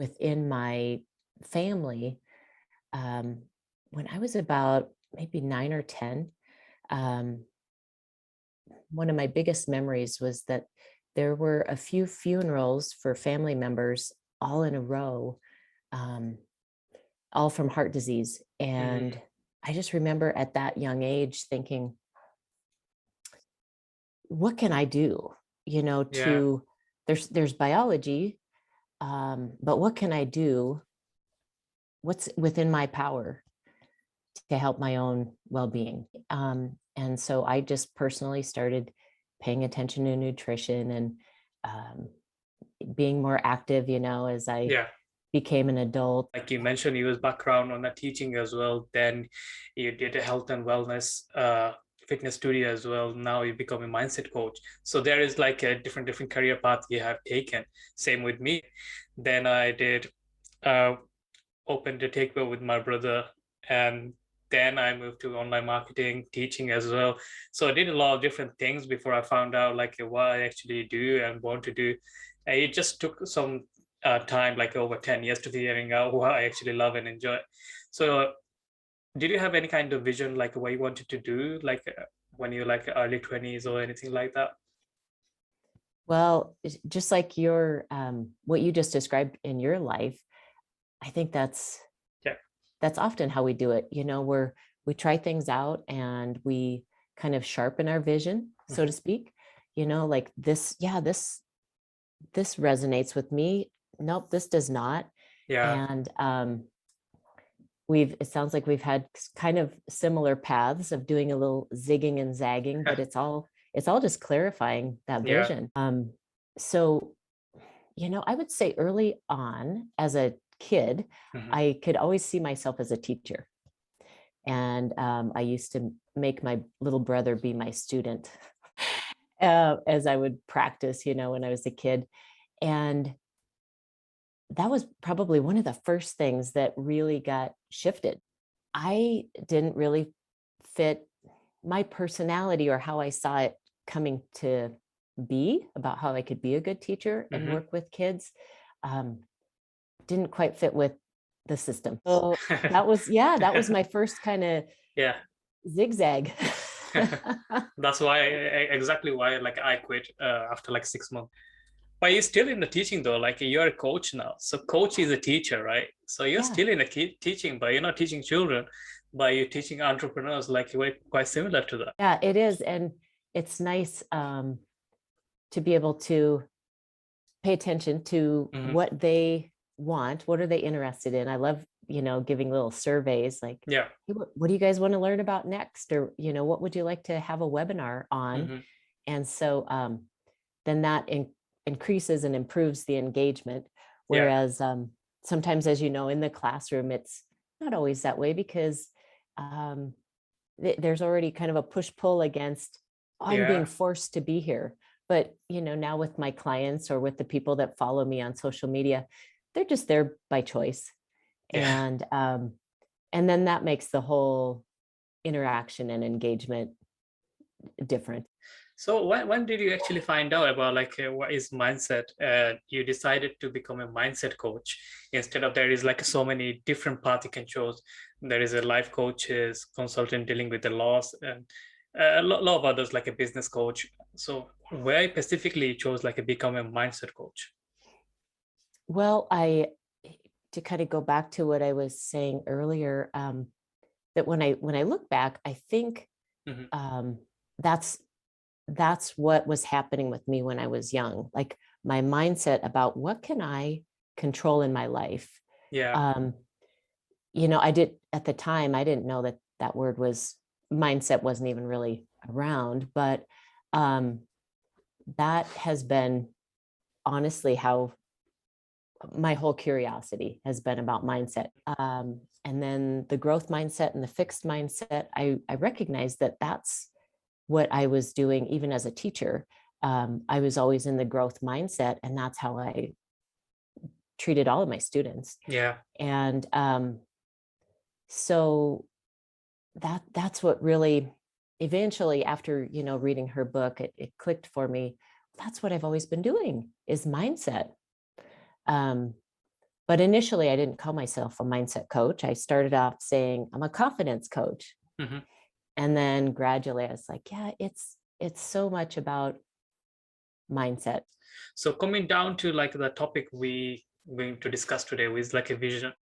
within my family. Um, when I was about maybe 9 or 10, um, one of my biggest memories was that there were a few funerals for family members all in a row, um, all from heart disease. And Hmm. I just remember at that young age thinking, what can I do? Yeah. To there's biology, but what can I do? What's within my power to help my own well-being? And so I just personally started paying attention to nutrition and um, being more active, as I Yeah. became an adult. Like you mentioned, you was background on the teaching as well. Then you did a health and wellness fitness studio as well. Now you become a mindset coach. So there is like a different career path you have taken. Same with me. Then I did uh, open the takeaway with my brother, and then I moved to online marketing, teaching as well. So I did a lot of different things before I found out like what I actually do and want to do. And it just took some time, like over 10 years, to figuring out what I actually love and enjoy. So did you have any kind of vision, like what you wanted to do, like when you're like early 20s or anything like that? Well, just like your what you just described in your life, I think Yeah. that's often how we do it. We try things out and we kind of sharpen our vision, so to Hmm. speak. Like this, yeah, this resonates with me. Nope, this does not. Yeah. And it sounds like we've had kind of similar paths of doing a little zigging and zagging, but it's all just clarifying that Yeah. vision. So I would say early on as a kid, Hmm. I could always see myself as a teacher. And I used to make my little brother be my student as I would practice, when I was a kid. And that was probably one of the first things that really got shifted. I didn't really fit my personality or how I saw it coming to be about how I could be a good teacher and Hmm. work with kids. Um, didn't quite fit with the system. So that was my first kind of Yeah. zigzag. That's why exactly why like I quit after like 6 months. But you're still in the teaching though, like you're a coach now. So coach is a teacher, right? So you're Yeah, still in the teaching, but you're not teaching children, but you're teaching entrepreneurs. Like you're quite similar to that. yeah, it is. And it's nice to be able to pay attention to Hmm. what they want. What are they interested in? I love, giving little surveys like, Yeah. hey, what do you guys want to learn about next? Or, what would you like to have a webinar on? Hmm. And so then that increases and improves the engagement. Yeah. Whereas sometimes, as you know, in the classroom, it's not always that way because um, there's already kind of a push pull against, "Oh, I'm being Yeah. forced to be here." But now with my clients or with the people that follow me on social media, they're just there by choice. Yeah. And then that makes the whole interaction and engagement different. So when did you actually find out about like what is mindset? You decided to become a mindset coach instead of there is like so many different paths you can choose. There is a life coaches, consultant dealing with the loss, and lot of others like a business coach. So where specifically you chose like a become a mindset coach? Well, to kind of go back to what I was saying earlier, that when I look back, I think Hmm. um, that's that's what was happening with me when I was young. Like my mindset about what can I control in my life. Yeah. Um, I did at the time, I didn't know that that word was mindset wasn't even really around, but um, that has been honestly how my whole curiosity has been about mindset. And then the growth mindset and the fixed mindset, I recognize that that's what I was doing even as a teacher. I was always in the growth mindset, and that's how I treated all of my students. Yeah. And so that's what really eventually, after reading her book, it clicked for me. That's what I've always been doing is mindset. Um, But initially, I didn't call myself a mindset coach. I started off saying I'm a confidence coach. Mhm. And then gradually I was like, yeah, it's so much about mindset. So coming down to like the topic we going to discuss today, is like a vision